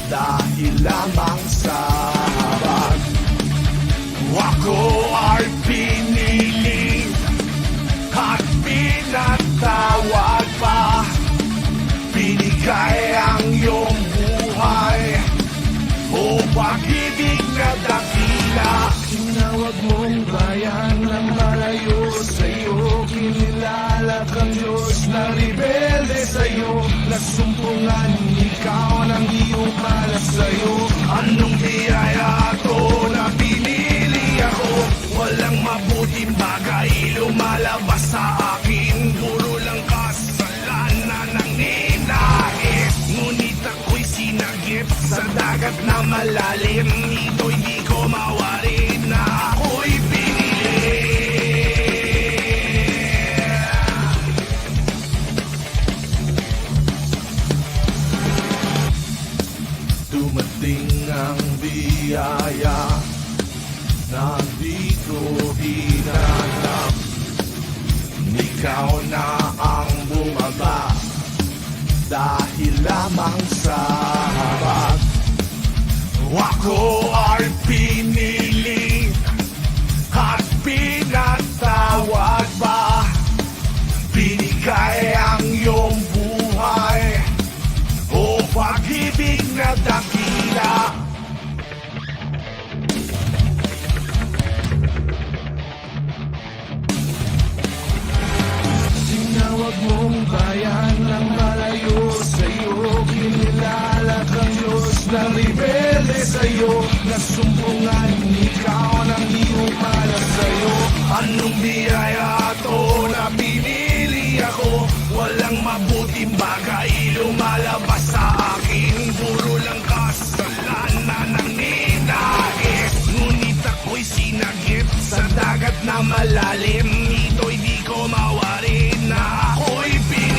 dahil lamang sa habag. Ako ay piniling at pinatawag pa. Binigay ang iyong buhay o pag-ibig na dakila. Tinawag mong bayan na malayo sa'yo, kinilala kang Diyos na rebelde sa'yo. Nasumpungan ikaw ng iyong malas sa'yo. Anong biyaya to na pinili ako? Walang mabuting bagay lumalabas sa akin. Puro lang kasalanan ang ninais. Ngunit ako'y sinagip sa dagat na malalim. Ito'y di ko mawarin na ako'y pinili. Dumating ang biyaya na di ko hinanap. Ikaw na ang bumaba dahil lamang sa habag. Ako ay piniling at pinatawag pa. Binigay ang iyong buhay o pag-ibig na dakila. Tinawag mong bayan ng malayo sa'yo, kinilala kang Diyos na rebelde sa'yo. Nasumpungan ikaw ng iyong malas sa'yo. Anong biyaya to na pinili ako? Walang mabuting bagay lumalabas sa akin. Puro lang kasalanan ang ninais. Ngunit ako'y sinagip sa dagat na malalim. Ito'y di ko mawarin na ako'y pinili.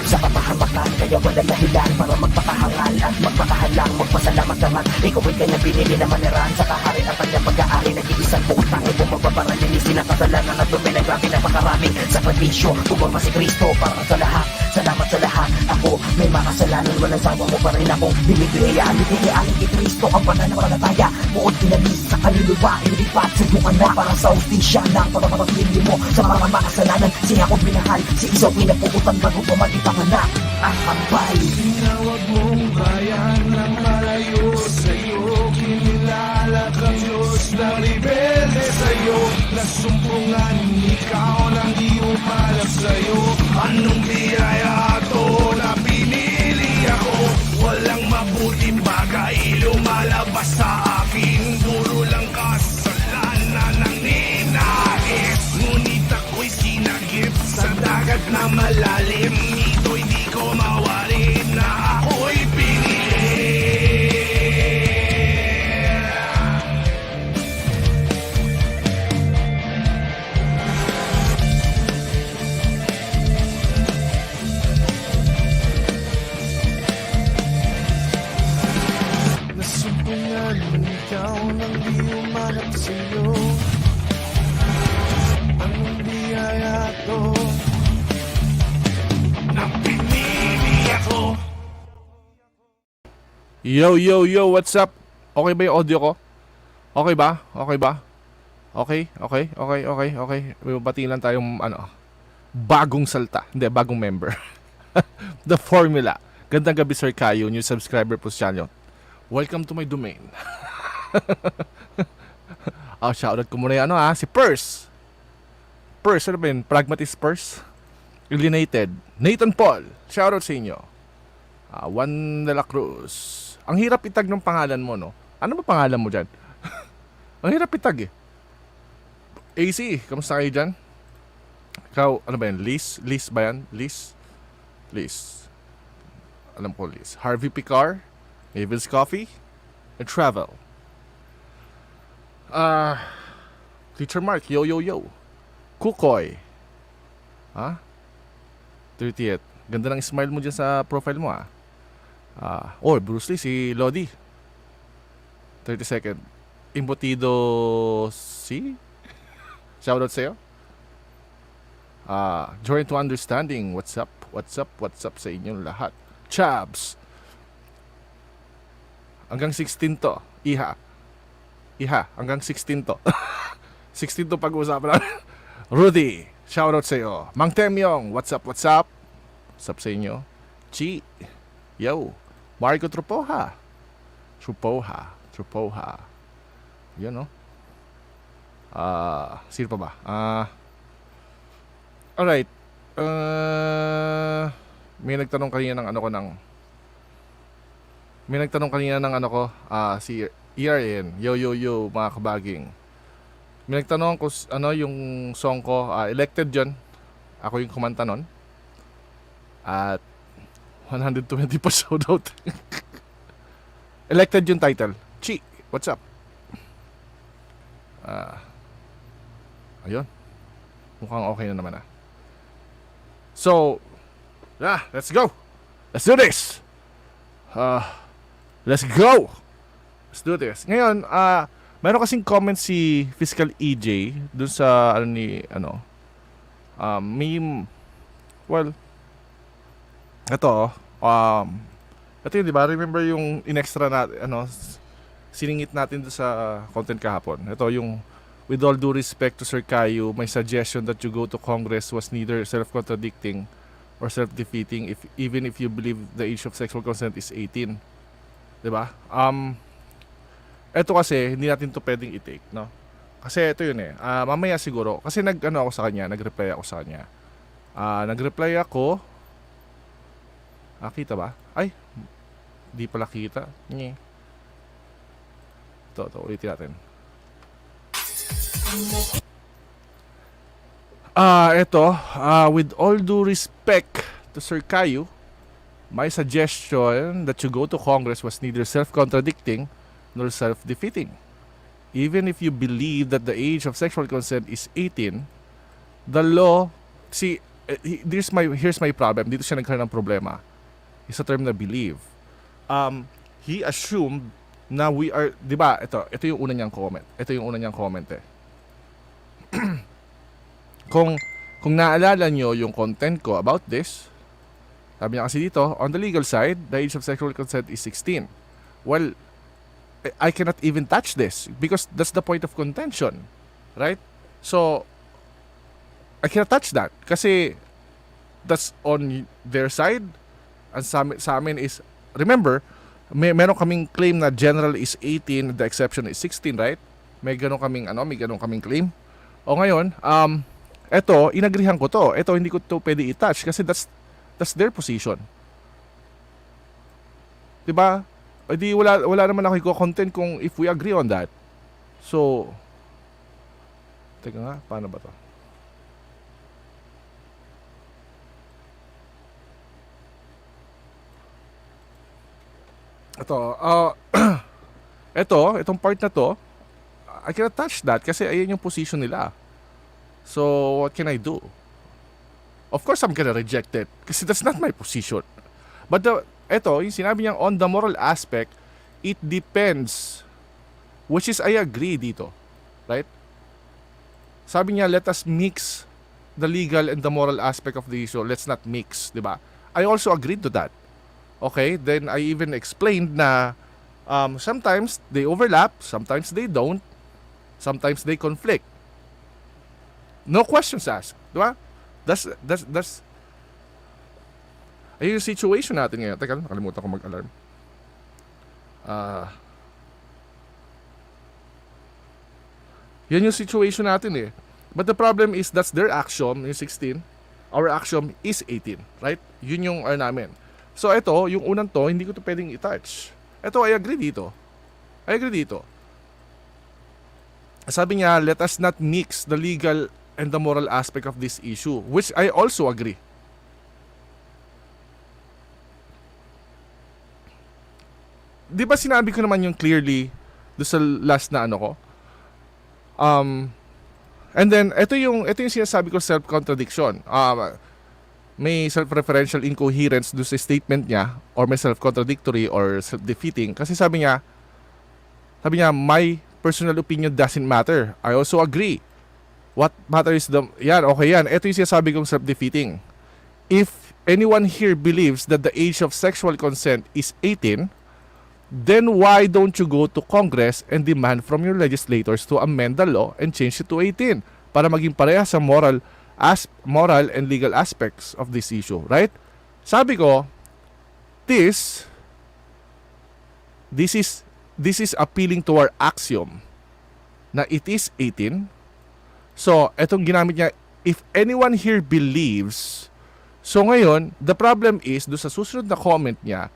Sa kapahamakan, kaya walang dahilan para magpakahangal at magpakahalang. Magpasalamat naman, ikaw ay kanyang pinili na maniran sa kaharin at kanyang pag-aari. Nag-iisang buong tangi kung magpaparalinisin ang kasalanan at dumi na grabe na makaraming sakripisyo. Tumama si Kristo para sa lahat. Salamat sa lahat. Ako may makasalanan, walang sawa mo pa rin akong binibigyan. Binibigyan kay Kristo ang pananampalataya. Buod kinalis sa kaluluwa, ilipat sa bukan na para sa ustisya ng pagpapagpili mo sa mga makasalanan. Siya ko binahal, si isaw pinapukutan bago pumalipanganak ang hambay. Tinawag mong bayan ng malayo sa'yo, kinilala kang Diyos na rebelde sa'yo. Nasumpungan ikaw ng iyong malas sa'yo. Anong biyaya to na pinili ako? Walang mabuting bagay lumalabas sa akin. Puro lang kasalanan ang ninais. Ngunit ako'y sinagip sa dagat na malalim. Ito'y di ko mawarin na ako'y pinili. Nasumpungan ikaw ng di umanap sa'yo. Anong biyaya to na pinili ako? Yo, yo, yo, what's up? Okay ba yung audio ko? Okay ba? Okay ba? Okay. May batiin lang tayong bagong salta. Hindi, bagong member. The Formula. Gandang gabi, Sir Kayo, new subscriber po sa channel. Welcome to my domain. Shoutout ko muna yung si Purse. Purse, ano ba yun? Pragmatist Purse? Alienated. Nathan Paul, shoutout sa inyo. Juan de la Cruz. Ang hirap itag ng pangalan mo, no? Ano ba pangalan mo dyan? Ang hirap itag eh. AC, kamusta kayo dyan? Ikaw, ano ba yan? Liz ba yan? Liz? alam ko list. Harvey Picar, Mavis Coffee, and Travel. Teacher Mark, yo yo yo. Kukoy. 30th. Ganda ng smile mo dyan sa profile mo Bruce Lee, si Lodi. 32nd. Imbotido si? Shoutout sa'yo. Join to understanding. What's up? What's up? What's up sa inyong lahat? Chabs. Hanggang 16 to. Iha. Hanggang 16 to. 16 to pag-uusapan namin. Rudy. Shoutout sa'yo. Mang Temyong. What's up? What's up? What's up sa inyo? Chi. Yo. Marco Trupoha. Yan sino pa ba? Alright. May nagtanong kanina ng si ERN. Yo yo yo mga kabaging. May nagtanong ko yung song ko, elected dyan. Ako yung kumanta nun. At 120 pa shoutout. Elected yung title. Chi, what's up? Ayun. Mukhang okay na naman So, let's go. Let's do this. Let's go. Let's do this. Ngayon, meron kasing comment si Fiscal EJ dun sa meme. Well, ito yun, di ba? Remember yung in-extra natin, siningit natin dun sa content kahapon. Ito yung, with all due respect to Sir Caillou, my suggestion that you go to Congress was neither self-contradicting or self-defeating even if you believe the age of sexual consent is 18. Diba? Ito kasi, hindi natin to pwedeng i-take, no? Kasi ito yun mamaya siguro, kasi nag-reply ako sa kanya. Nag-reply ako, kita ba? Ay, di pala kita. Ito, ulitin natin. With all due respect to Sir Caillou, my suggestion that you go to Congress was neither self-contradicting nor self-defeating. Even if you believe that the age of sexual consent is 18, the law, here's my problem. Dito siya nagkaroon ng problema. It's a term na believe. He assumed na we are, di ba, ito yung una niyang comment. Kung naalala nyo yung content ko about this, sabi niya kasi dito, on the legal side, the age of sexual consent is 16. Well, I cannot even touch this because that's the point of contention, right? So, I cannot touch that kasi that's on their side. And sa amin is, remember, meron kaming claim na general is 18, the exception is 16, right? May ganun kaming claim. O ngayon, inagrihan ko to. Ito, hindi ko to pwede i-touch kasi that's their position. Diba? Di wala naman ako i-content kung if we agree on that. So, teka nga, paano ba to? Itong part na to, I cannot touch that kasi ayan yung position nila. So, what can I do? Of course, I'm gonna reject it kasi that's not my position. But yung sinabi niya on the moral aspect, it depends. Which is, I agree dito. Right? Sabi niya, let us mix the legal and the moral aspect of the issue. Let's not mix, di ba? I also agreed to that. Okay? Then, I even explained na sometimes they overlap, sometimes they don't, sometimes they conflict. No questions asked. Di ba? That's ayun yung situation natin ngayon. Teka, nakalimutan ko mag-alarm. Yan yung situation natin But the problem is that's their action, yung 16. Our action is 18, right? Yun yung namin. So ito, yung unang to, hindi ko to pwedeng i-touch. Ito, I agree dito. Sabi niya, let us not mix the legal and the moral aspect of this issue, which I also agree. di ba sinabi ko naman yung clearly do sa last na ano ko? And then, ito yung sinasabi ko self-contradiction. May self-referential incoherence do sa statement niya or may self-contradictory or self-defeating. Kasi sabi niya, my personal opinion doesn't matter. I also agree. What matters is okay yan. Ito yung sinasabi kong self-defeating. If anyone here believes that the age of sexual consent is 18, then why don't you go to Congress and demand from your legislators to amend the law and change it to 18 para maging pareha sa moral and legal aspects of this issue, right? Sabi ko, this is appealing to our axiom na it is 18. So, etong ginamit niya, if anyone here believes. So ngayon, the problem is, do sa susunod na comment niya,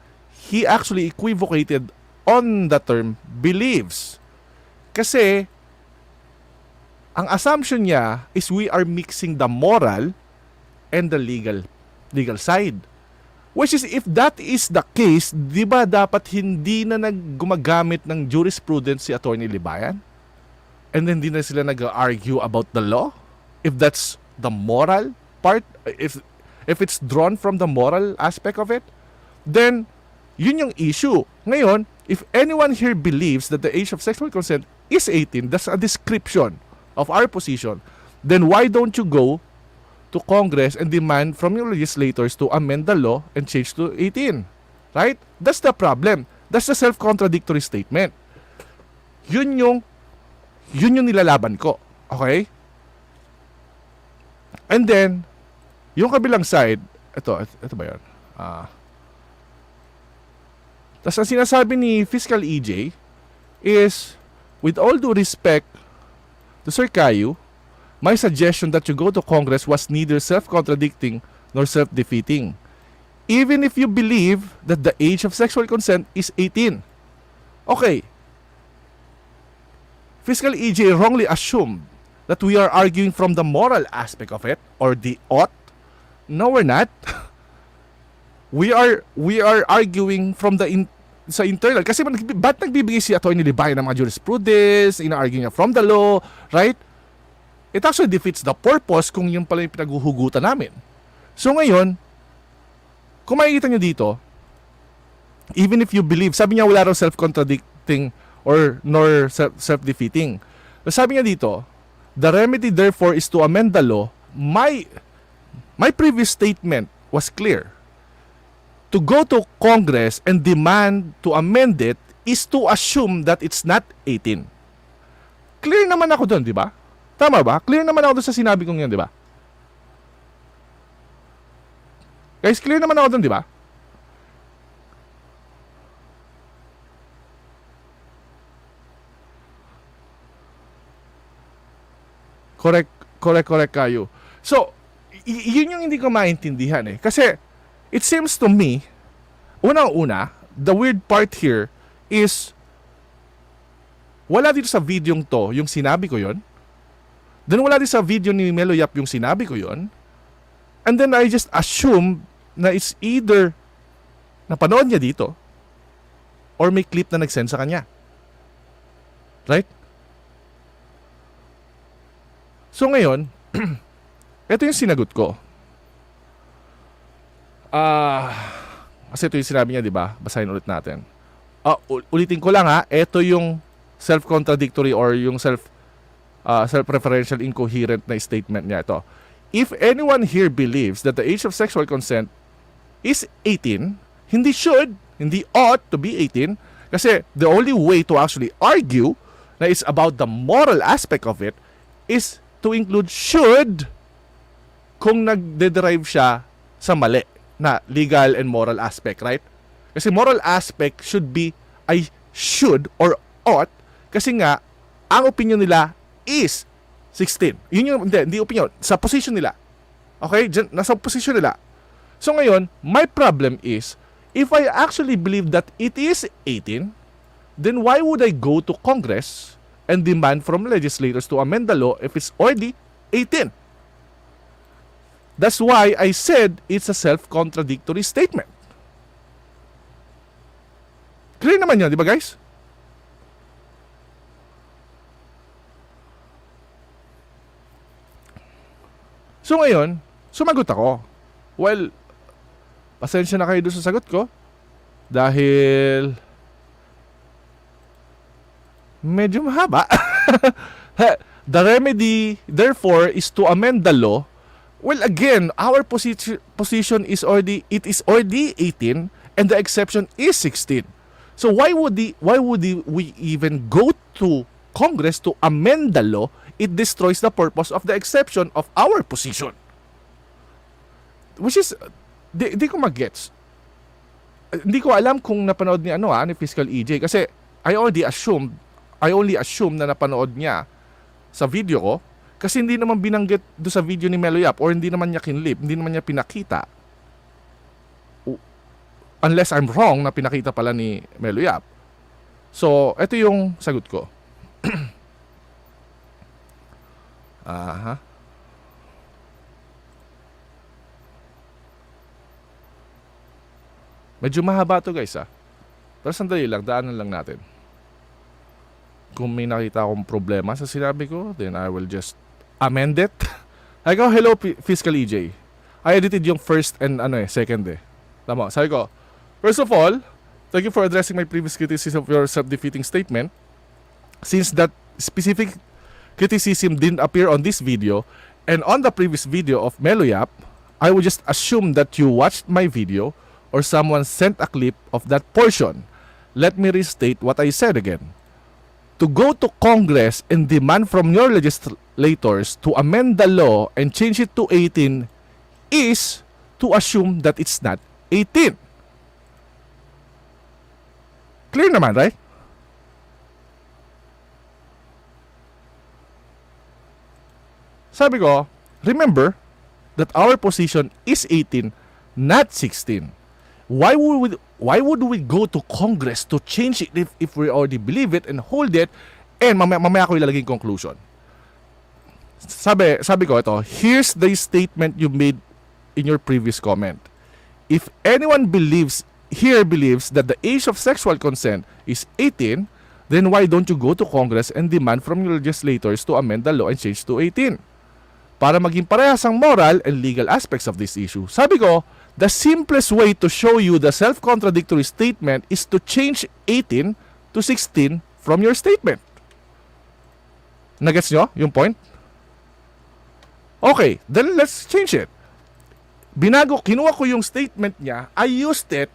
he actually equivocated on the term believes. Kasi, ang assumption niya is we are mixing the moral and the legal side. Which is, if that is the case, di ba dapat hindi na gumagamit ng jurisprudence si Attorney Libayan? And then hindi na sila nag-argue about the law? If that's the moral part, if it's drawn from the moral aspect of it, then yun yung issue. Ngayon, if anyone here believes that the age of sexual consent is 18, that's a description of our position, then why don't you go to Congress and demand from your legislators to amend the law and change to 18? Right? That's the problem. That's the self-contradictory statement. Yun yung nilalaban ko. Okay? And then, yung kabilang side, ito ba yun? Tas ang sinasabi ni Fiscal EJ is, with all due respect to Sir Caillou, my suggestion that you go to Congress was neither self-contradicting nor self-defeating. Even if you believe that the age of sexual consent is 18. Okay. Fiscal EJ wrongly assumed that we are arguing from the moral aspect of it or the ought. No, we're not. We are arguing from sa internal. Kasi ba't nagbibigay si Atty. Libayan ng mga jurisprudence, ina-argue niya from the law, right? It actually defeats the purpose kung yung pala yung pinaghuhugutan namin. So ngayon, kung makikita nyo dito, even if you believe, sabi niya wala raw self-contradicting or nor self-defeating. Sabi niya dito, the remedy therefore is to amend the law. My previous statement was clear. To go to Congress and demand to amend it is to assume that it's not 18. Clear naman ako doon, di ba? Tama ba? Clear naman ako doon sa sinabi kong yun, di ba? Guys, clear naman ako doon, di ba? Correct kayo. So, yun yung hindi ko maintindihan eh. Kasi, it seems to me, unang-una, the weird part here is, wala dito sa videong to yung sinabi ko yon. Then wala din sa video ni MELOYAP yung sinabi ko yon. And then I just assume na it's either napanood niya dito or may clip na nag-send sa kanya. Right? So ngayon, ito yung sinagot ko. Kasi ito yung sinabi niya, di ba? Basahin ulit natin. Ulitin ko lang ha, ito yung self-contradictory or yung self-referential incoherent na statement niya. Ito. If anyone here believes that the age of sexual consent is 18, hindi ought to be 18, kasi the only way to actually argue na it's about the moral aspect of it is to include should kung nagde-derive siya sa mali na legal and moral aspect, right? Kasi moral aspect should be I should or ought kasi nga ang opinion nila is 16. Yun yung hindi opinion, sa position nila. Okay? Nasa position nila. So ngayon, my problem is if I actually believe that it is 18, then why would I go to Congress and demand from legislators to amend the law if it's already 18? That's why I said it's a self-contradictory statement. Clear naman yun, di ba guys? So ngayon, sumagot ako. Well, pasensya na kayo doon sa sagot ko. Dahil medyo mahaba. The remedy, therefore, is to amend the law. Well, again, our position is already 18, and the exception is 16. So why would we even go to Congress to amend the law? It destroys the purpose of the exception of our position. Which is, di ko mag-gets. Hindi ko alam kung napanood ni ni Fiscal EJ, kasi I only assume na napanood niya sa video ko, kasi hindi naman binanggit do sa video ni MELOYAP, or hindi naman niya kinlip, hindi naman niya pinakita. Unless I'm wrong na pinakita pala ni MELOYAP. So, ito yung sagot ko. Aha. Medyo mahaba to guys Pero sandali lang, daanan lang natin. Kung may nakita akong problema sa sinabi ko, then I will just amend it. I go, hello Fiscal EJ. I edited yung first and second Tama, sabi ko, first of all, thank you for addressing my previous criticism of your self-defeating statement. Since that specific criticism didn't appear on this video and on the previous video of MELOYAP, I would just assume that you watched my video or someone sent a clip of that portion. Let me restate what I said again. To go to Congress and demand from your legislators to amend the law and change it to 18 is to assume that it's not 18. Clear naman, right? Sabi ko, remember that our position is 18, not 16. Why would we go to Congress to change it if we already believe it and hold it, and mamaya ko ilalagay yung conclusion. Sabi ko ito, here's the statement you made in your previous comment. If anyone believes that the age of sexual consent is 18, then why don't you go to Congress and demand from your legislators to amend the law and change to 18? Para maging parehas ang moral and legal aspects of this issue. Sabi ko, the simplest way to show you the self-contradictory statement is to change 18 to 16 from your statement. Nagets nyo yung point? Okay, then let's change it. Kinuha ko yung statement niya, I used it,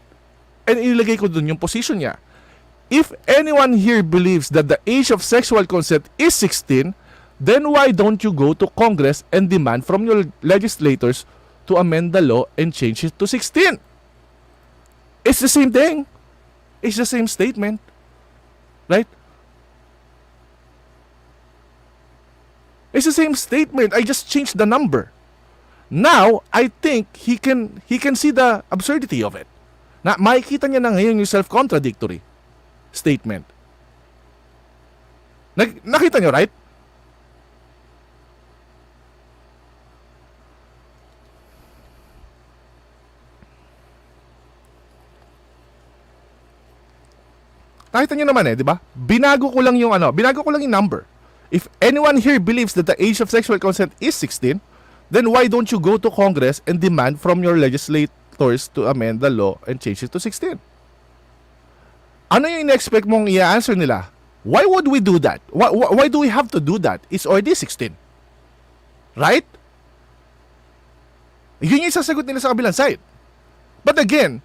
and ilagay ko dun yung position niya. If anyone here believes that the age of sexual consent is 16, then why don't you go to Congress and demand from your legislators to amend the law and change it to 16? It's the same thing. It's the same statement. Right? It's the same statement. I just changed the number. Now, I think he can see the absurdity of it. Na makikita niya na ngayon yung self-contradictory statement. Nakita niyo, right? Nakita niyo naman di ba? Binago ko lang yung number. If anyone here believes that the age of sexual consent is 16, then why don't you go to Congress and demand from your legislators to amend the law and change it to 16? Ano yung in-expect mong i-answer nila? Why would we do that? Why do we have to do that? It's already 16. Right? Yun yung sasagot nila sa kabilang side. But again,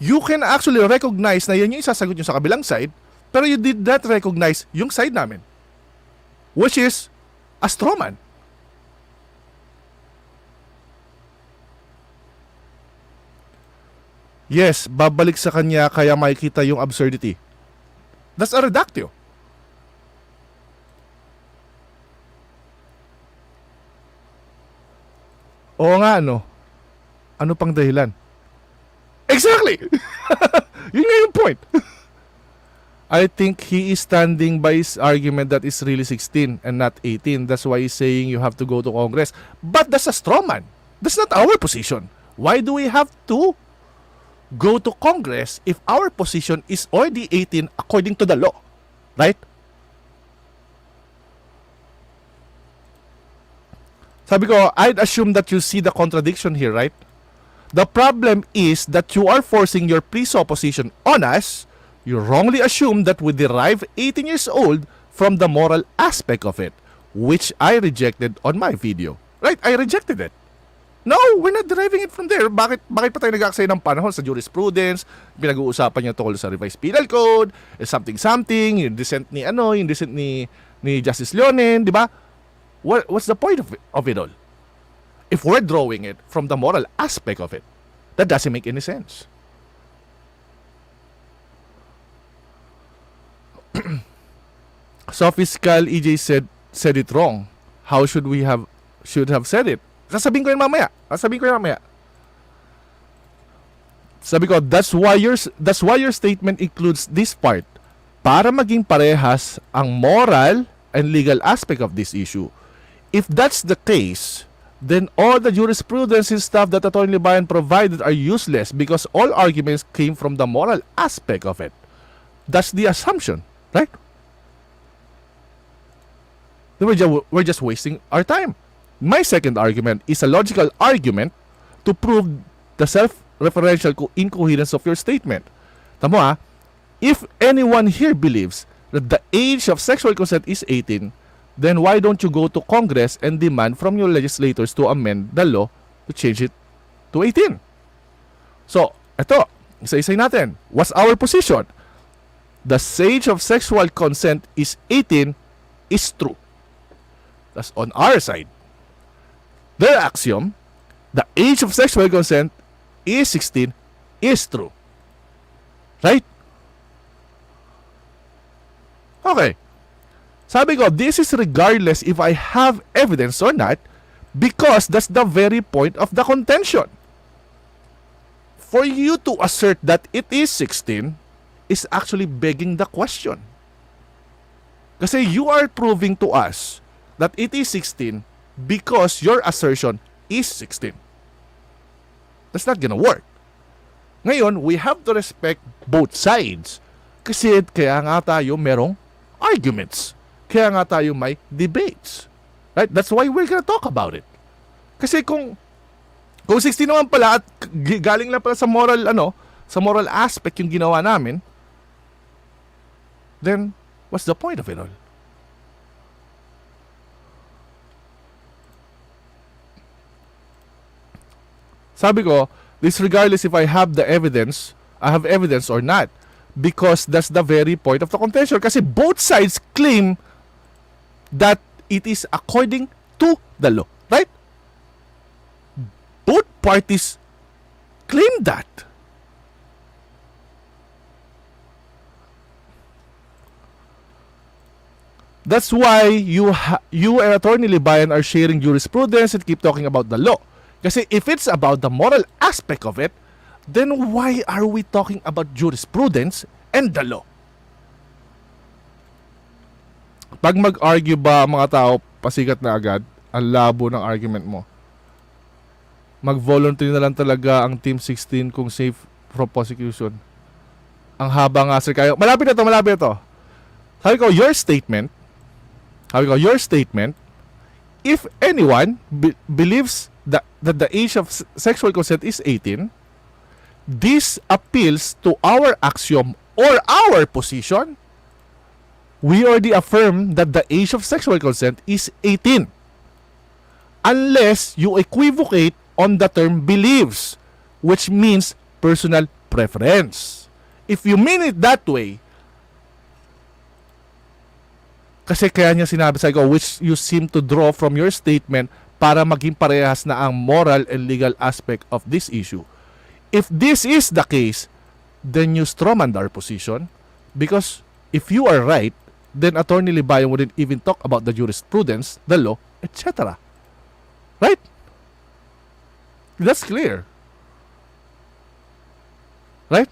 you can actually recognize na yun yung sasagot nyo sa kabilang side, pero you did not recognize yung side namin, which is a straw man. Yes, babalik sa kanya kaya makikita yung absurdity. That's a reductio. Oo nga, ano pang dahilan? Exactly! Yun nga yung point. I think he is standing by his argument that it's really 16 and not 18. That's why he's saying you have to go to Congress. But that's a straw man. That's not our position. Why do we have to go to Congress if our position is already 18 according to the law? Right? Sabi ko, I'd assume that you see the contradiction here, right? The problem is that you are forcing your presupposition on us. You wrongly assume that we derive 18 years old from the moral aspect of it, which I rejected on my video. Right? I rejected it. No, we're not deriving it from there. Bakit pa tayo nag-aaksaya ng panahon sa jurisprudence? Pinag-uusapan niya tungkol sa revised penal code, something, yung dissent ni Justice Leonen, di ba? What's the point of it all? If we're drawing it from the moral aspect of it, that doesn't make any sense. So Fiscal EJ said it wrong. How should have said it? Sasabihin ko yan mamaya. Sabi ko, that's why your statement includes this part. Para maging parehas ang moral and legal aspect of this issue. If that's the case, then all the jurisprudence and stuff that Attorney Bayan provided are useless because all arguments came from the moral aspect of it. That's the assumption, right? We're just wasting our time. My second argument is a logical argument to prove the self-referential incoherence of your statement. Tamo ha, if anyone here believes that the age of sexual consent is 18, then why don't you go to Congress and demand from your legislators to amend the law to change it to 18? So, eto, isa-isay natin. What's our position? The age of sexual consent is 18 is true. That's on our side. Their axiom, the age of sexual consent is 16 is true. Right? Okay. Sabi ko, this is regardless if I have evidence or not, because that's the very point of the contention. For you to assert that it is 16 is actually begging the question. Kasi you are proving to us that it is 16 because your assertion is 16. That's not gonna work. Ngayon, we have to respect both sides. Kasi kaya nga tayo merong arguments. Kaya nga tayo may debates. Right? That's why we're gonna talk about it. Kasi kung 16 naman pala at galing lang pala sa moral aspect yung ginawa namin, then what's the point of it all? Sabi ko, this regardless if I have evidence or not, because that's the very point of the contention. Kasi both sides claim that it is according to the law, right? Both parties claim that. That's why you and Attorney Libayan are sharing jurisprudence and keep talking about the law. Kasi if it's about the moral aspect of it, then why are we talking about jurisprudence and the law? Pag mag-argue ba mga tao, pasikat na agad, ang labo ng argument mo. Mag-volunteer na lang talaga ang Team 16 kung safe from prosecution. Ang haba nga sir kayo. Malapit na to. Sabi ko, your statement, if anyone believes that the age of sexual consent is 18, this appeals to our axiom or our position. We already affirm that the age of sexual consent is 18. Unless you equivocate on the term believes, which means personal preference. If you mean it that way, kasi kaya niya sinabi sa ko, which you seem to draw from your statement para maging parehas na ang moral and legal aspect of this issue. If this is the case, then you strawman our position, because if you are right, then Attorney Libayan wouldn't even talk about the jurisprudence, the law, etc. Right? That's clear. Right?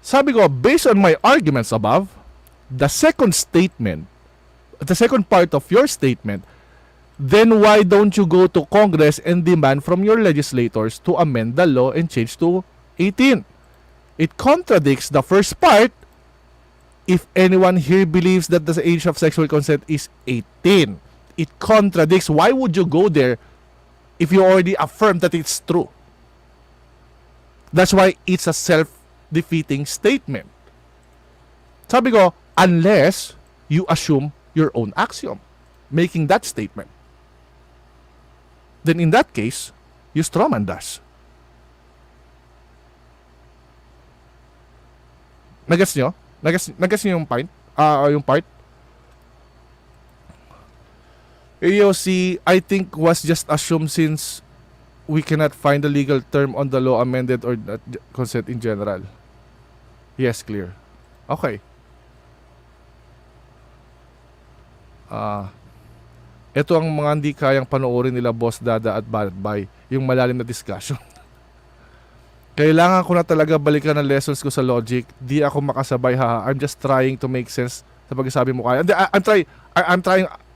Sabi ko, based on my arguments above, the second part of your statement, then why don't you go to Congress and demand from your legislators to amend the law and change to 18? It contradicts the first part. If anyone here believes that the age of sexual consent is 18, it contradicts. Why would you go there if you already affirmed that it's true? That's why it's a self-defeating statement. Sabi ko, unless you assume your own axiom, making that statement, then in that case, you strawman das. Nagas nyo? Nagas nyo yung point? Yung part? AOSC, I think, was just assumed since we cannot find a legal term on the law amended or consent in general. Yes, clear. Okay. Ito ang mga hindi kayang panoorin nila Boss Dada at Bad Bay, yung malalim na discussion. Kailangan ko na talaga balikan ang lessons ko sa logic. Di ako makasabay, ha. I'm just trying to make sense sa pagsasabi mo kaya.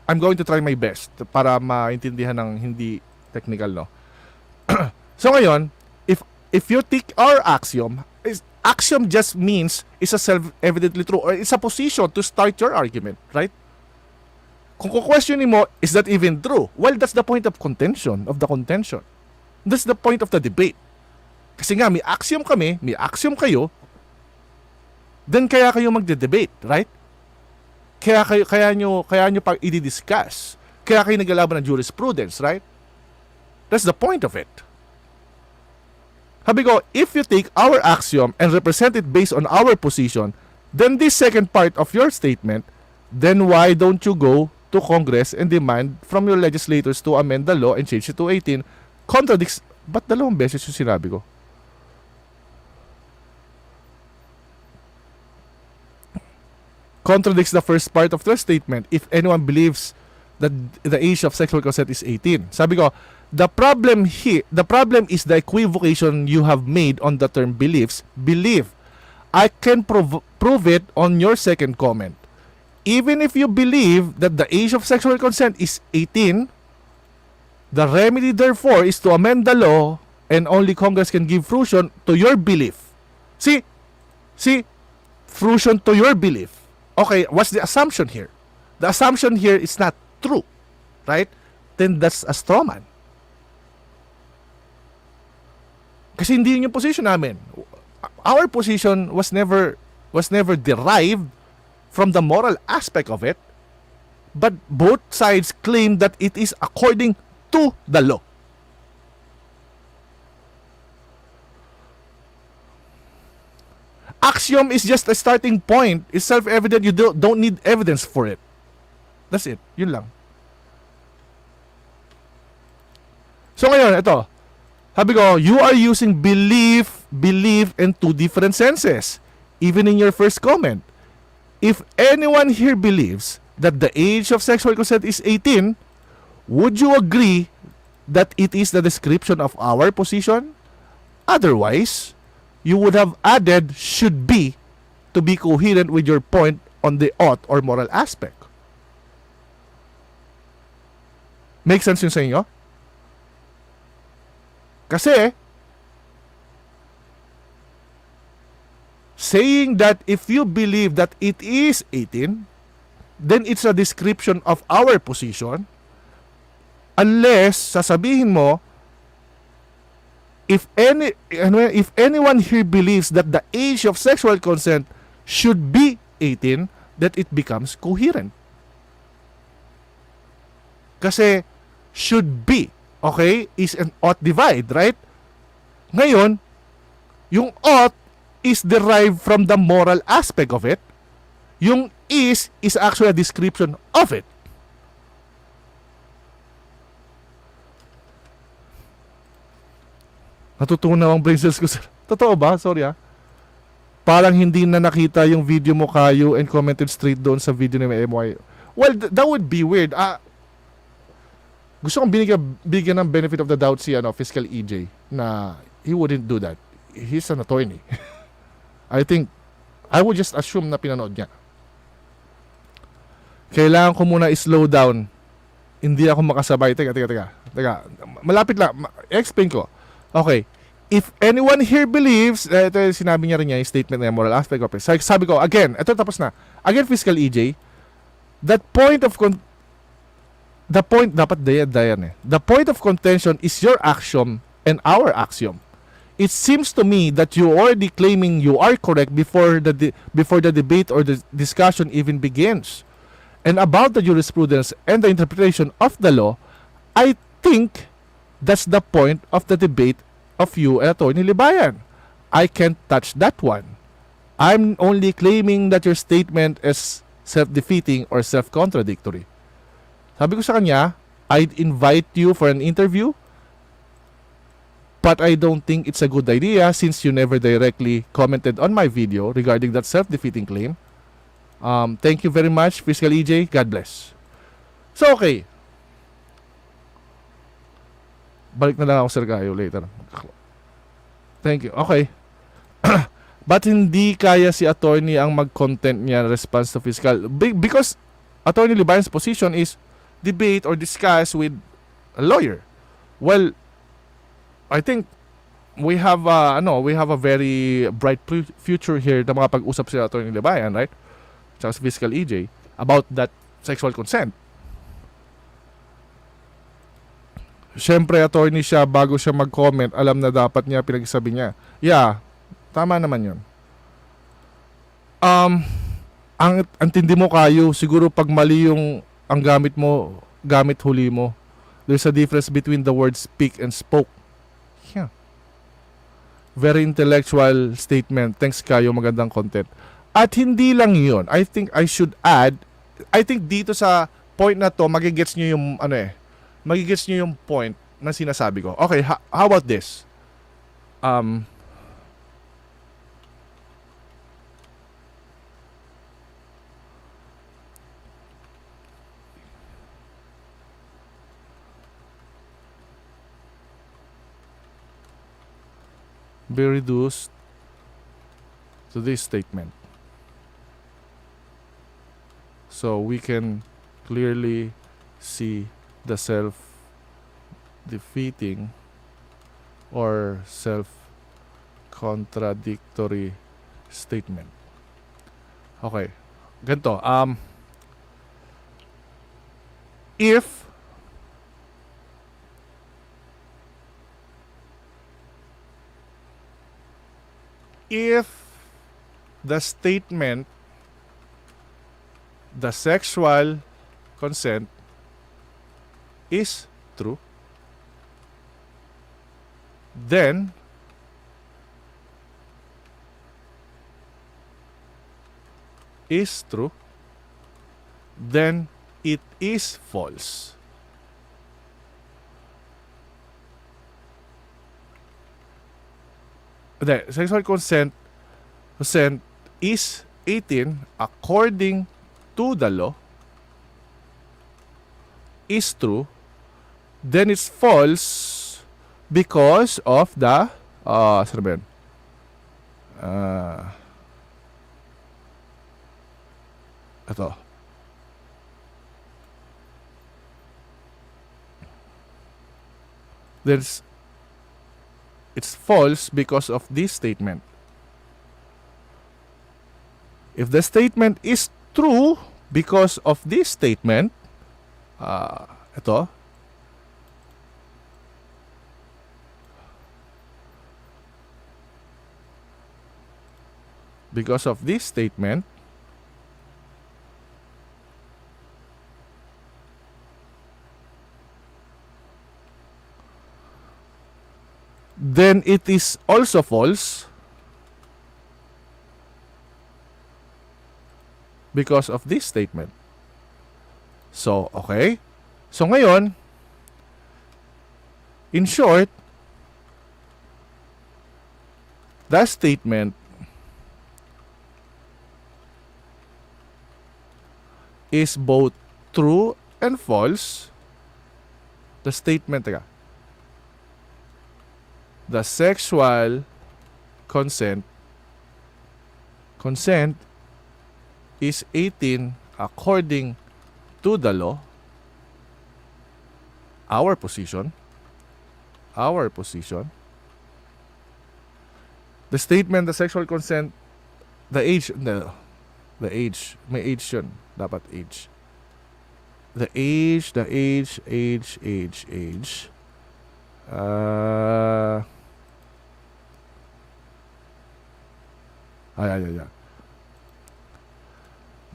I'm going to try my best para maintindihan ng hindi technical, no? So ngayon, if you take our axiom, axiom just means it's a self-evidently true or it's a position to start your argument, right? Kung questionin mo, is that even true? Well, that's the point of contention, of the contention. That's the point of the debate. Kasi nga, may axiom kami, may axiom kayo, then kaya kayo magde-debate, right? Kaya nyo pag i-discuss. Kaya kayo naglalaban ng jurisprudence, right? That's the point of it. Sabi ko, if you take our axiom and represent it based on our position, then this second part of your statement, then why don't you go to Congress and demand from your legislators to amend the law and change it to 18? Contradicts, ba't dalawang beses yung sinabi ko? Contradicts the first part of the statement. If anyone believes that the age of sexual consent is 18. Sabi ko, the problem is the equivocation you have made on the term beliefs. Believe. I can prove it on your second comment. Even if you believe that the age of sexual consent is 18, the remedy therefore is to amend the law and only Congress can give fruition to your belief. See, fruition to your belief. Okay, what's the assumption here? The assumption here is not true, right? Then that's a straw man. Kasi hindi yun yung position namin. Our position was never derived from the moral aspect of it, but both sides claim that it is according to the law. Axiom is just a starting point. It's self-evident. You don't need evidence for it. That's it. Yun lang. So ngayon, ito. Sabi ko, you are using belief in two different senses. Even in your first comment. If anyone here believes that the age of sexual consent is 18, would you agree that it is the description of our position? Otherwise, you would have added should be to be coherent with your point on the ought or moral aspect. Make sense yun sa inyo? Kasi, saying that if you believe that it is 18, then it's a description of our position, unless sasabihin mo, if anyone here believes that the age of sexual consent should be 18, that it becomes coherent. Kasi should be, okay, is an ought divide, right? Ngayon, yung ought is derived from the moral aspect of it. Yung is actually a description of it. Natutunaw ang brain cells ko, sir. Totoo ba? Sorry, ha. Parang hindi na nakita yung video mo kayo and commented straight doon sa video ni MY. Well, that would be weird. Gusto kong bigyan ng benefit of the doubt si Fiscal EJ na he wouldn't do that. He's an attorney. I think, I would just assume na pinanood niya. Kailangan ko muna i-slow down Hindi ako makasabay. Teka. Malapit lang. Explain ko. Okay. If anyone here believes, ito yung sinabi niya rin niya, yung statement na moral aspect of it. Sabi ko, again, ito tapos na. Again, Fiscal EJ, that point of the point, dapat dayan eh. The point of contention is your axiom and our axiom. It seems to me that you already claiming you are correct before the debate or the discussion even begins. And about the jurisprudence and the interpretation of the law, I think that's the point of the debate of you and Attorney Libayan. I can't touch that one. I'm only claiming that your statement is self-defeating or self-contradictory. Sabi ko sa kanya, I'd invite you for an interview, but I don't think it's a good idea since you never directly commented on my video regarding that self-defeating claim. Thank you very much, Fiscal EJ. God bless. So, okay. Balik na lang ako, Sir Gayo, later. Thank you. Okay. But hindi kaya si attorney ang mag-content niya response to fiscal? Because Attorney Libayan's position is debate or discuss with a lawyer. Well, I think we have a very bright future here na makapag-usap si Attorney Libayan, right? Tsaka si Fiscal EJ about that sexual consent. Siyempre, attorney siya, bago siya mag-comment, alam na dapat niya, pinagsabi niya. Yeah, tama naman yun. Ang tindi mo kayo, siguro pag mali yung ang gamit mo, gamit huli mo. There's a difference between the words speak and spoke. Yeah. Very intellectual statement. Thanks kayo, magandang content. At hindi lang yun. I think I should add, I think dito sa point na to, magigets nyo yung, magigets nyo yung point na sinasabi ko. Okay, how about this? Be reduced to this statement. So we can clearly see the self-defeating or self-contradictory statement. Okay. Ganito. If the statement, the sexual consent is true, then it is false. The sexual consent is 18 according to the law is true, then it's false because of the saan ba yun? Ito. It's false because of this statement. If the statement is true because of this statement, ito, because of this statement, then it is also false because of this statement. So, okay. So, ngayon, in short, that statement is both true and false. The statement, the sexual consent is 18 according to the law our position, the statement, the sexual consent, the age, the age, may age yun, dapat age. The age, yeah.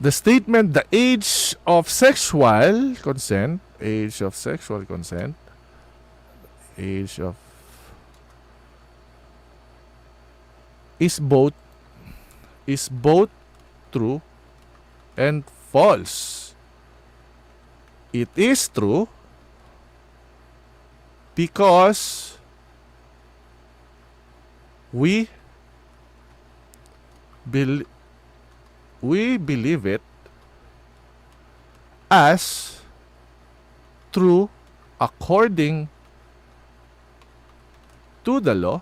The statement, the age of sexual consent, age of is both true and false. It is true because we believe it as true according to the law,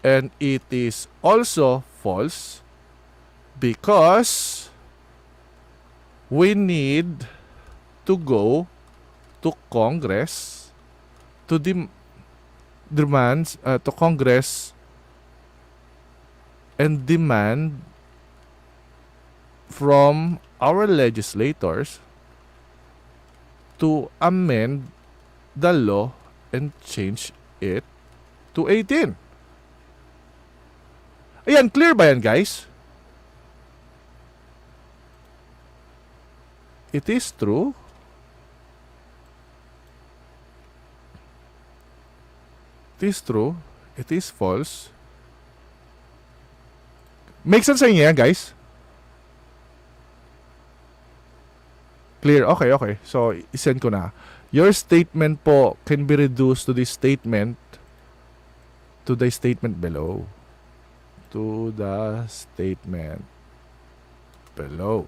and it is also false because we need to go to Congress to to Congress and demand from our legislators to amend the law and change it to 18. Ayan, clear ba yan, guys? It is true. It is true. It is false. Make sense sa inyo yan, guys? Clear? Okay. So, isend ko na. Your statement po can be reduced to the statement below. To the statement below.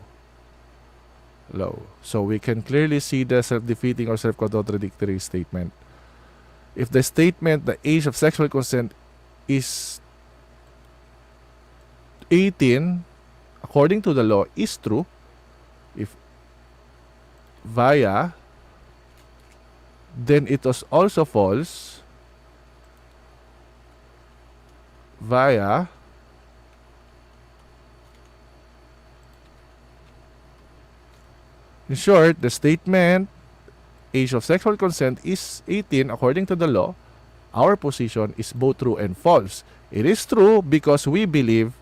So, we can clearly see the self-defeating or self-contradictory statement. If the statement, the age of sexual consent is 18, according to the law, is true, if via, then it was also false via in short, the statement age of sexual consent is 18 according to the law. Our position is both true and false. It is true because we believe,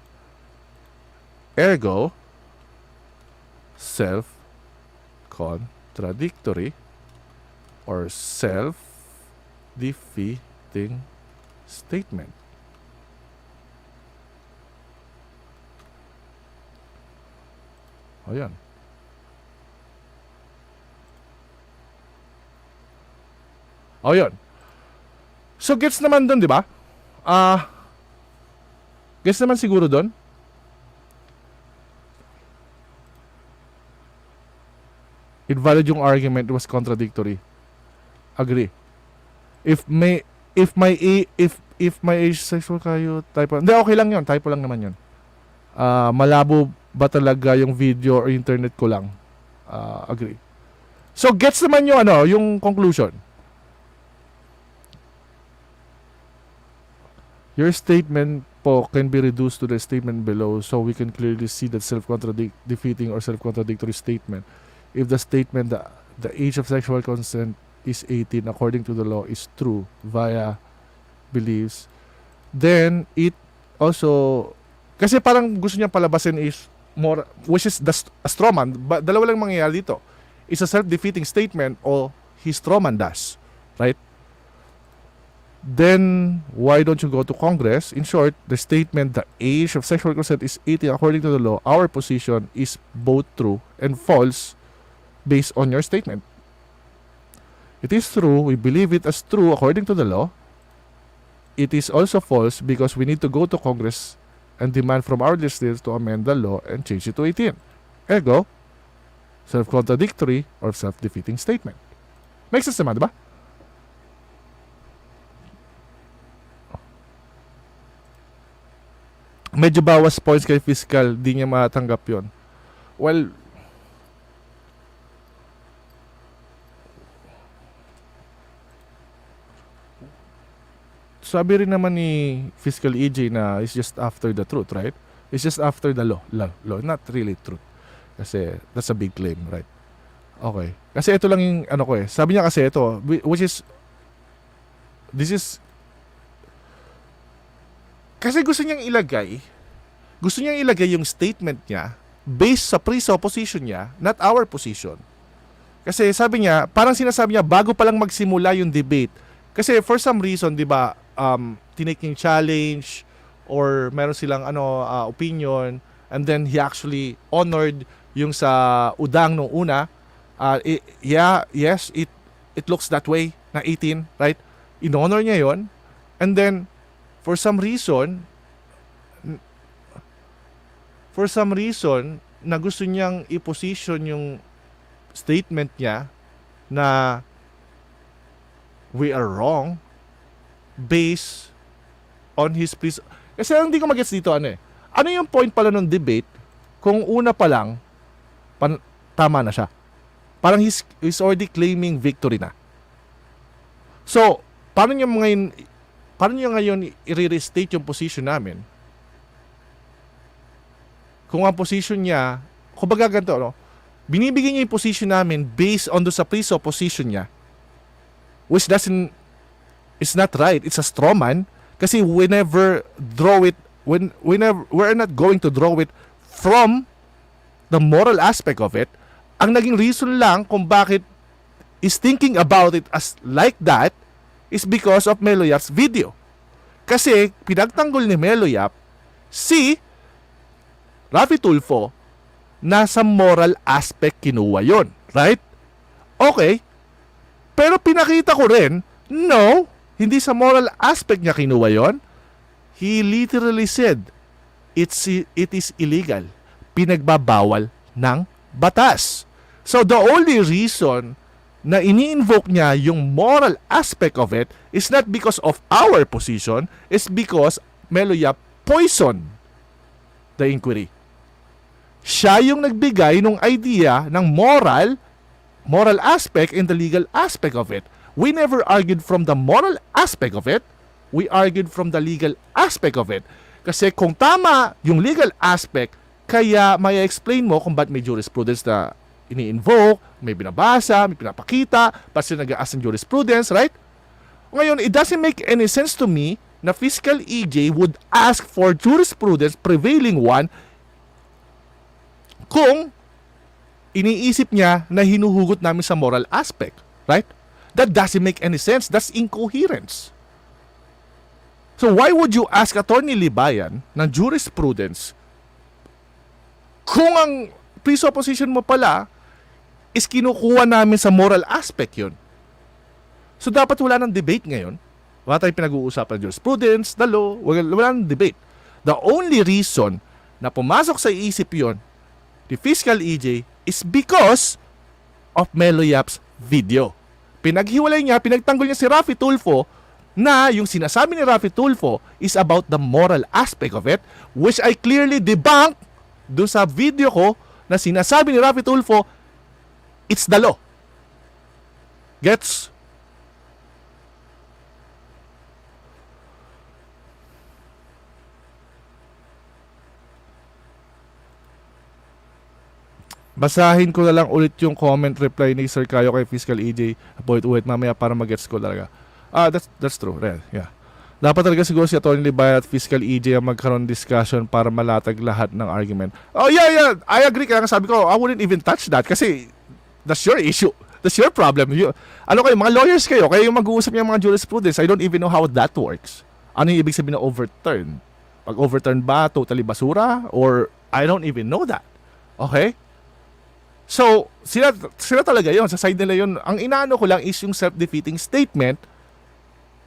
ergo self-contradictory or self-defeating statement. Ayan. Ayan. So, gets naman dun, di ba? Gets naman siguro dun? Invalid yung argument, it was contradictory. Agree. If my age sexual kayo, typo. Hindi, okay lang yun. Typo lang naman yun. Malabo ba talaga yung video or internet ko lang? Agree. So, gets naman yung yung conclusion. Your statement po can be reduced to the statement below, so we can clearly see that self-defeating or self-contradictory statement. If the statement the age of sexual consent is 18 according to the law is true via beliefs, then it also, kasi parang gusto niya palabasin is more, which is a straw man. Dalawa lang mangyayari dito. It's a self-defeating statement or his straw man does, right? Then why don't you go to Congress? In short, the statement the age of sexual consent is 18 according to the law, our position is both true and false based on your statement. It is true, we believe it as true according to the law. It is also false because we need to go to Congress and demand from our legislators to amend the law and change it to 18. Ergo, self-contradictory or self-defeating statement. Makes sense naman, diba? Medyo bawas points kay fiscal, di niya matanggap yon. Well, sabi rin naman ni Fiscal EJ na it's just after the truth, right? It's just after the law. Law. Not really truth. Kasi that's a big claim, right? Okay. Kasi ito lang yung ano ko eh. Sabi niya kasi ito, which is, this is, kasi gusto niyang ilagay yung statement niya based sa presupposition niya, not our position. Kasi sabi niya, parang sinasabi niya, bago pa lang magsimula yung debate, kasi for some reason, di ba, tinaking challenge, or meron silang opinion, and then he actually honored yung sa udang nung una. Yes, it looks that way, na 18, right? In-honor niya yon, and then, for some reason, na gusto niyang i-position yung statement niya na we are wrong based on his kasi hindi ko mag-gets dito ano yung point pala ng debate kung una pa lang tama na siya. Parang he's already claiming victory na. So, paano niya ngayon i-restate yung position namin? Kung ang position niya, kumbaga ganito, binibigyan niya yung position namin based on sa presupposition niya, which it's not right. It's a straw man. Kasi we're not going to draw it from the moral aspect of it. Ang naging reason lang kung bakit is thinking about it as like that is because of MELOYAP's video. Kasi pinagtanggol ni MELOYAP si Rafi Tulfo na sa moral aspect kinuha yon, right? Okay. Pero pinakita ko rin, no, hindi sa moral aspect niya kinuha yon. He literally said, it is illegal. Pinagbabawal ng batas. So the only reason na ini-invoke niya yung moral aspect of it is not because of our position, it's because MELOYAP poisoned the inquiry. Siya yung nagbigay ng idea ng moral aspect and the legal aspect of it. We never argued from the moral aspect of it. We argued from the legal aspect of it. Kasi kung tama yung legal aspect, kaya may explain mo kung ba't may jurisprudence na ini-invoke, may binabasa, may pinapakita, kasi nag-aas ng jurisprudence, right? Ngayon, it doesn't make any sense to me na Fiscal EJ would ask for jurisprudence, prevailing one, kung iniisip niya na hinuhugot namin sa moral aspect, right? That doesn't make any sense. That's incoherence. So why would you ask Attorney Libayan ng jurisprudence kung ang presupposition mo pala is kinukuha namin sa moral aspect yun? So dapat wala ng debate ngayon. Wala tayong pinag-uusapan ng jurisprudence, the law, wala ng debate. The only reason na pumasok sa isip yon the Fiscal EJ is because of MELOYAP's video. Pinaghiwalay niya, pinagtanggol niya si Rafi Tulfo na yung sinasabi ni Rafi Tulfo is about the moral aspect of it, which I clearly debunked doon sa video ko na sinasabi ni Rafi Tulfo, it's the law. Gets? Basahin ko na lang ulit yung comment reply ni Sir Kayo kay Fiscal EJ. Wait, mamaya para mag-gets ko talaga. That's true. Yeah. Dapat talaga siguro si Atty. Libayan at Fiscal EJ ang magkaroon discussion para malatag lahat ng argument. Oh, yeah. I agree. Kaya sabi ko, I wouldn't even touch that kasi that's your issue. That's your problem. Kayo, mga lawyers kayo yung mag-uusap niya mga jurisprudence. I don't even know how that works. Ano yung ibig sabihin na overturn? Pag overturn ba, totally basura? Or I don't even know that. Okay? So, sila talaga yon, sa side nila yon. Ang inaano ko lang is yung self-defeating statement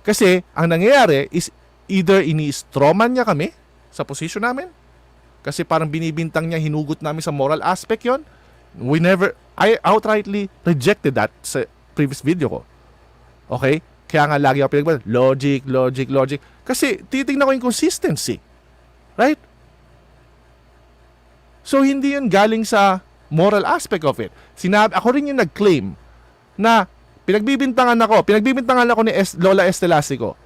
kasi ang nangyayari is either ini-strawman niya kami sa position namin kasi parang binibintang niya hinugot namin sa moral aspect yon. I outrightly rejected that sa previous video ko. Okay? Kaya nga lagi ako pinagbalan, logic. Kasi titignan ko yung consistency. Right? So, hindi yun galing sa moral aspect of it. Ako rin yung nag-claim na pinagbibintangan ako ni Lola Estelasico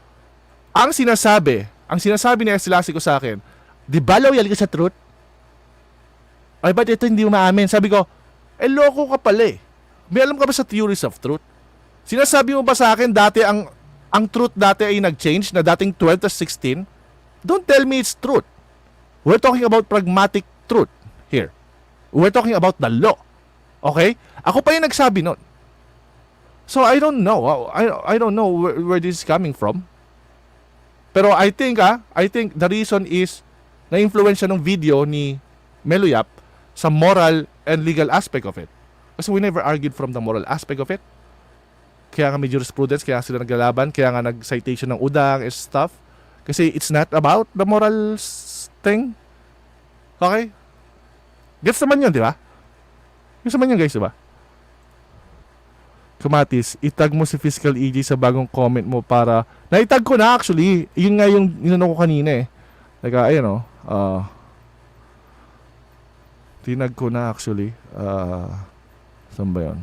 ang sinasabi ni Estelasico sa akin, di ba loyal ka sa truth? Ay, ba't ito hindi mo maamin? Sabi ko, loko ka pala eh. May alam ka ba sa theories of truth? Sinasabi mo ba sa akin dati ang truth dati ay nag-change na dating 12 to 16? Don't tell me it's truth. We're talking about pragmatic truth here. We're talking about the law. Okay? Ako pa yung nagsabi nun. So I don't know. I don't know where this is coming from. Pero I think the reason is na-influensya ng video ni Meloyap sa moral and legal aspect of it. Kasi we never argued from the moral aspect of it. Kaya nga may jurisprudence, kaya sila naglalaban, kaya nga nag-citation ng udang and stuff. Kasi it's not about the moral thing. Okay? Gets naman yun, di ba? Gets naman yun, guys, di ba? Kamatis, itag mo si Fiscal EJ sa bagong comment mo para... Naitag ko na actually. Yun nga yung inano ko kanina eh. Like, ayun o. Tinag ko na actually. Saan ba yun?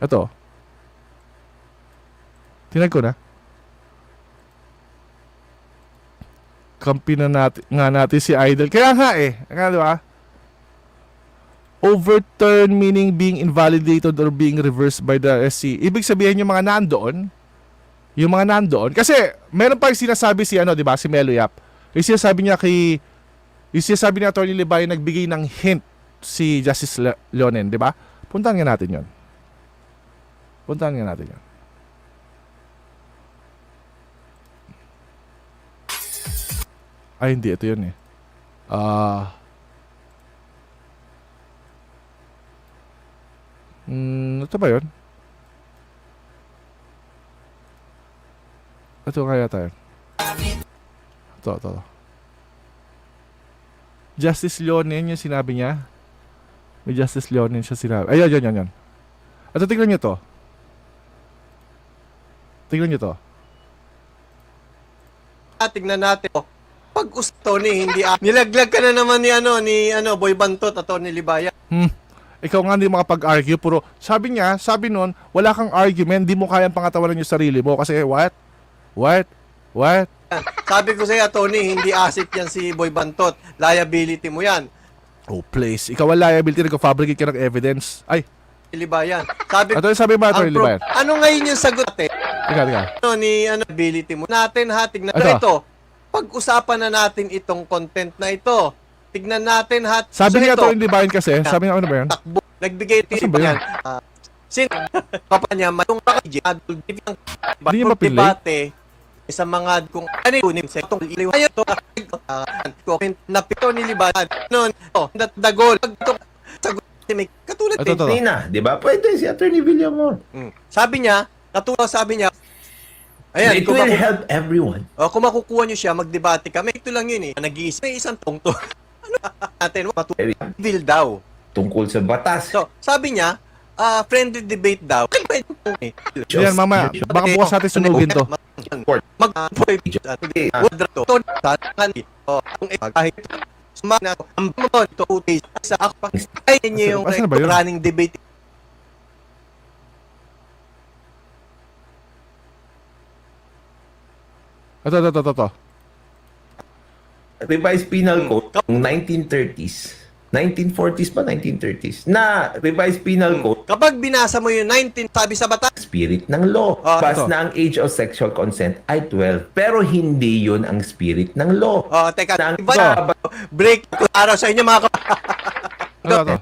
Ito. Tinag ko na. Kampi na natin si Idol. Kaya nga eh. Kaya di ba? Overturn meaning being invalidated or being reversed by the SC. Ibig sabihin yung mga nandoon, kasi meron pa yung sinasabi si di ba, si Meloyap. Yung sinasabi ni Atty. Libay nagbigay ng hint si Justice Leonen, di ba? Puntahan nga natin 'yon. Ay, hindi. Ito yun eh. Ito ba yun? Ito kaya tayo. Ito. Justice Leonen yung sinabi niya. May Justice Leonen siya sinabi. Ayun, yan. Ito, tignan nyo to. Tignan natin. Pag gusto ni hindi nilaglag ka na naman ni Boy Bantot at ni Libaya. Ikaw nga hindi makapag-argue, puro sabi nun, wala kang argument, di mo kayang pangatawanan yung sarili mo kasi what? Sabi ko sa'yo, Tony, hindi asset yan si Boy Bantot. Liability mo yan. Oh, please. Ikaw ang liability, nag-fabricate ka ng evidence. Ay. Libayan. Sabi mo ito, Libayan. Ano ngayon yung sagot natin? Teka. Ability mo. Natin ha, tignan ito. Pag-usapan na natin itong content na ito. Tignan natin ha. Sabi niya ito, Libayan kasi, sabi niya ano ba yan? Takbo. Nagbigay ito yan. Papa niya, mayroong Hindi niya mapili. Debate sa mga kung ano yung sa itong iliwayo ito comment na pito ni Libayan noon the goal sagot may katulad din na, di ba? Pwede si Attorney Villamor. Sabi niya ayan, it will help everyone. Kung makukuha niyo siya, magdebate kami. Ito lang yun eh. Nag-iisip. May isang tungto. Ano natin? Bill daw. Tungkol sa batas. So, sabi niya, friendly debate daw. Yan, mamaya. Baka bukas natin sunugin to. Running debate. Ito. Revised Penal Code ng 1930s. 1940s pa, 1930s. Na Revised Penal Code. Kapag binasa mo yung 19, sabi sa batas, spirit ng law. Pas ito. na ang age of sexual consent ay 12. Pero hindi yun ang spirit ng law. Teka, Na break araw sa inyo mga Ito.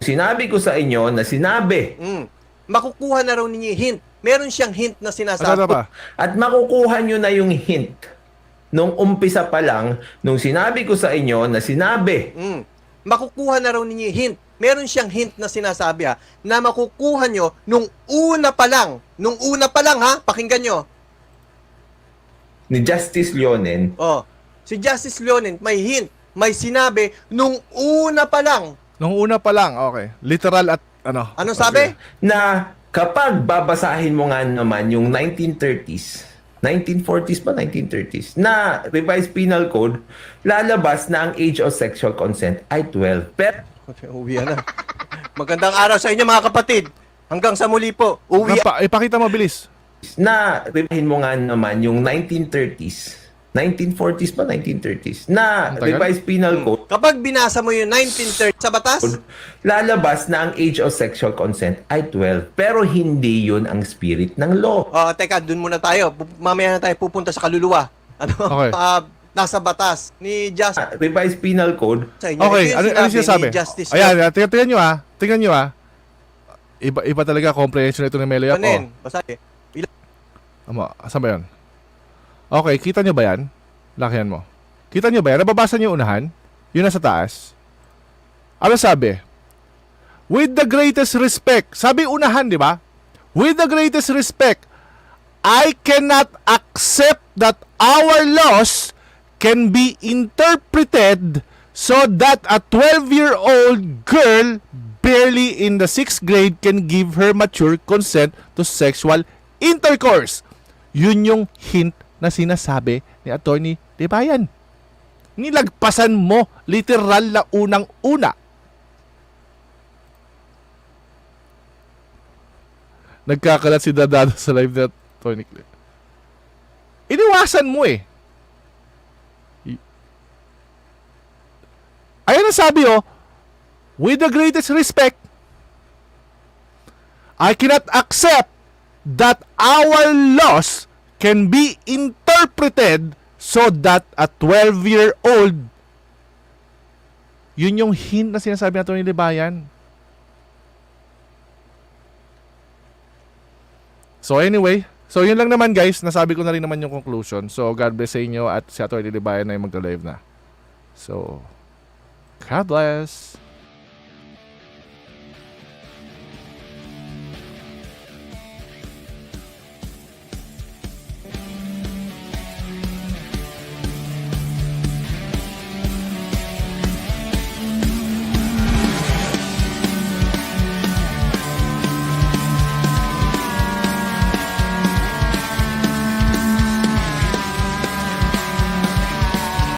sinabi ko sa inyo na sinabi. Makukuha na raw ninyo yung hint. Meron siyang hint na sinasabi. Ito. At makukuha nyo na yung hint. Nung umpisa pa lang, nung sinabi ko sa inyo na sinabi. Makukuha na raw ninyo yung hint. Meron siyang hint na sinasabi na makukuha nyo nung una pa lang. Nung una pa lang pakinggan nyo. Ni Justice Leonen. Si Justice Leonen may hint. May sinabi nung una pa lang. Okay. Literal at ano. Anong sabi? Na kapag babasahin mo nga naman yung 1930s, 1940s pa, 1930s, na Revised Penal Code, lalabas na ang age of sexual consent ay 12. Pero Uwi na. Magandang araw sa inyo mga kapatid. Hanggang sa muli po, uwi Ipakita mo, bilis. Na reviewin mo nga naman yung 1930s, 1940s pa, 1930s, na Ang tagal. revised penal code, Kapag binasa mo yung 1930 sa batas, lalabas na ang age of sexual consent ay 12. Pero hindi yun ang spirit ng law. teka, dun muna tayo. Mamaya na tayo pupunta sa kaluluwa. Ano? Okay. Nasa batas ni Justice Revised penal code, sa inyo. Okay, Ito yung ano sinasabi? ni Justice Ayan, tingnan nyo ah. Tingnan nyo ah. Iba talaga comprehension ito ni Meloyap. Kanin, basta Saan ba yun? Okay, kita nyo ba yan? Lakihan mo. Kita nyo ba yan? Nababasa nyo yung unahan? Yun nasa taas. Ano sabi? With the greatest respect. Sabi unahan, di ba? With the greatest respect, I cannot accept that our laws can be interpreted so that a 12-year-old girl barely in the 6th grade can give her mature consent to sexual intercourse. Yun yung hint na sinasabi ni Attorney Libayan. Nilagpasan mo literal na unang-una. Nagkakalat si Dadado sa live na Attorney Clip. Iniwasan mo eh. Ayan ang sabi oh, with the greatest respect, I cannot accept that our laws can be interpreted so that a 12-year-old, yun yung hint na sinasabi na Atty. Libayan. So anyway, so yun lang naman guys, nasabi ko na rin naman yung conclusion. So God bless sa inyo at si Atty. Libayan na yung magka-live na. So, God bless.